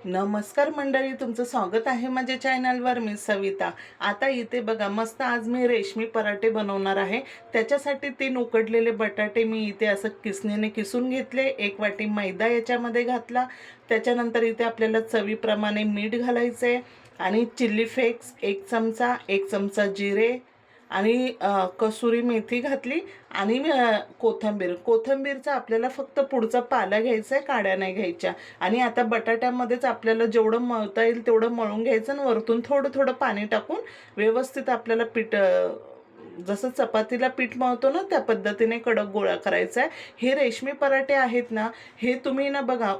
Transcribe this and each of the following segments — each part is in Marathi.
नमस्कार मंडळी, तुमचं स्वागत आहे माझ्या चॅनलवर. मी सविता. आता इथे बघा, मस्त आज मी रेशमी पराठे बनवणार आहे. त्याच्यासाठी 3 उकडलेले बटाटे मी इथे असं किसणीने किसून घेतले. 1 वाटी मैदा याच्यामध्ये घातला. त्याच्यानंतर इथे आपल्याला चवीप्रमाणे मीठ घालायचे आणि चिल्ली फ्लेक्स 1 चमचा, 1 चमचा जिरे आणि कसुरी मेथी घातली आणि कोथिंबीरचा आपल्याला फक्त पुढचा पाला घ्यायचा आहे, काड्या नाही घ्यायच्या. आणि आता बटाट्यामध्येच आपल्याला जेवढं मळता येईल तेवढं मळून घ्यायचं आणि वरतून थोडं थोडं पाणी टाकून व्यवस्थित आपल्याला पीठ जसं चपातीला पीठ मळतो ना त्या पद्धतीने कडक गोळा करायचा आहे. हे रेशमी पराठे आहेत ना, हे तुम्ही ना बघा,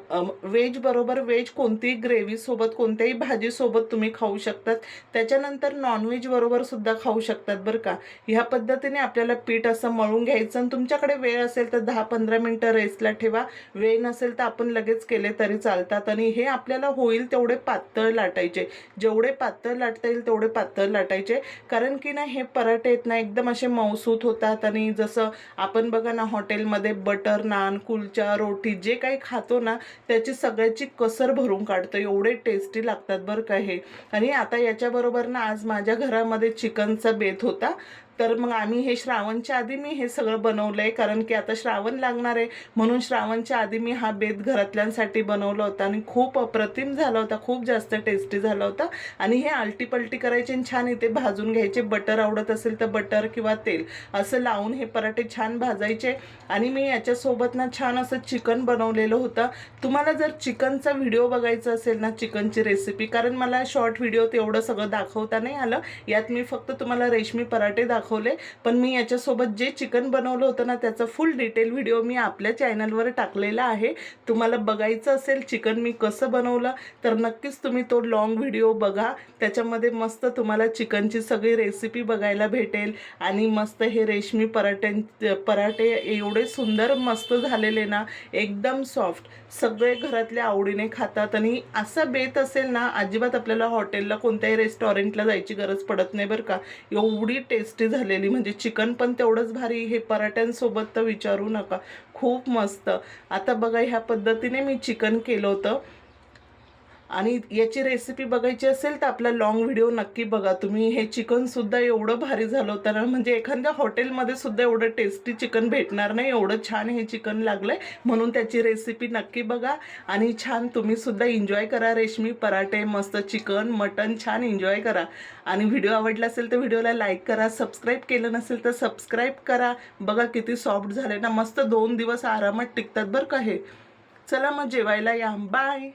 व्हेज बरोबर व्हेज कोणतीही ग्रेव्हीसोबत कोणत्याही भाजीसोबत तुम्ही खाऊ शकतात. त्याच्यानंतर नॉनव्हेज बरोबर सुद्धा खाऊ शकतात बरं का. ह्या पद्धतीने आपल्याला पीठ असं मळून घ्यायचं आणि तुमच्याकडे वेळ असेल तर 10-15 मिनटं रेस्टला ठेवा. वेळ नसेल तर आपण लगेच केले तरी चालतात. आणि हे आपल्याला होईल तेवढे पातळ लाटायचे, जेवढे पातळ लाटता येईल तेवढे पातळ लाटायचे. कारण की ना हे पराठे आहेत ना एकदम असे मऊसूत होतात. आणि जसं आपण बघा ना हॉटेलमध्ये बटर नान, कुलचा, रोटी जे काही खातो ना त्याची सगळ्याची कसर भरून काढतं. एवढे टेस्टी लागतात बरं का हे. आणि आता याच्याबरोबर ना आज माझ्या घरामध्ये चिकनचा बेत होता. तर मग आम्ही हे श्रावणच्या आधी मी हे सगळं बनवलं आहे. कारण की आता श्रावण लागणार आहे म्हणून श्रावणच्या आधी मी हा बेत घरातल्यांसाठी बनवला होता आणि खूप अप्रतिम झाला होता. खूप जास्त टेस्टी झाला होता. आणि हे आलटी-पलटी करायचे आणि छान इथे भाजून घ्यायचे. बटर आवडत असेल तर बटर किंवा तेल असं लावून हे पराठे छान भाजायचे. आणि मी याच्यासोबत ना छान असं चिकन बनवलेलं होतं. तुम्हाला जर चिकनचा व्हिडिओ बघायचा असेल ना, चिकनची रेसिपी, कारण मला शॉर्ट व्हिडिओ एवढं सगळं दाखवता नाही आलं, यात मी फक्त तुम्हाला रेशमी पराठे दाखवले. पण मी याच्यासोबत जे चिकन बनवलं होतं ना त्याचा फुल डिटेल व्हिडिओ मी आपल्या चॅनलवर टाकलेला आहे. तुम्हाला बघायचं असेल चिकन मी कसं बनवलं तर नक्कीच तुम्ही तो लॉंग व्हिडिओ बघा. त्याच्यामध्ये मस्त तुम्हाला चिकनची सगळी रेसिपी बघायला भेटेल. आणि मस्त हे रेशमी पराठे एवढे सुंदर मस्त झालेले ना, एकदम सॉफ्ट, सगळे घरातल्या आवडीने खातात. आणि असा बेत असेल ना अजिबात आपल्याला हॉटेलला कोणत्याही रेस्टॉरंटला जायची गरज पडत नाही बरं का. एवढी टेस्टी झालेली, म्हणजे चिकन पण तेवढंच भारी, हे पराठ्यांसोबत तर विचारू नका, खूप मस्त. आता बघा ह्या पद्धतीने मी चिकन केलं होतं. आणि याची रेसिपी बघायची असेल तर आपला लॉंग व्हिडिओ नक्की बघा तुम्ही. हे चिकनसुद्धा एवढं भारी झालं होतं ना, म्हणजे एखाद्या हॉटेलमध्ये सुद्धा एवढं टेस्टी चिकन भेटणार नाही, एवढं छान हे चिकन लागलं आहे. म्हणून त्याची रेसिपी नक्की बघा आणि छान तुम्हीसुद्धा एन्जॉय करा. रेशमी पराठे, मस्त चिकन, मटन छान एन्जॉय करा. आणि व्हिडिओ आवडला असेल तर व्हिडिओला लाईक करा. सबस्क्राईब केलं नसेल तर सबस्क्राईब करा. बघा किती सॉफ्ट झाले ना, मस्त 2 दिवस आरामात टिकतात बरं का हे. चला मग जेवायला या. बाय.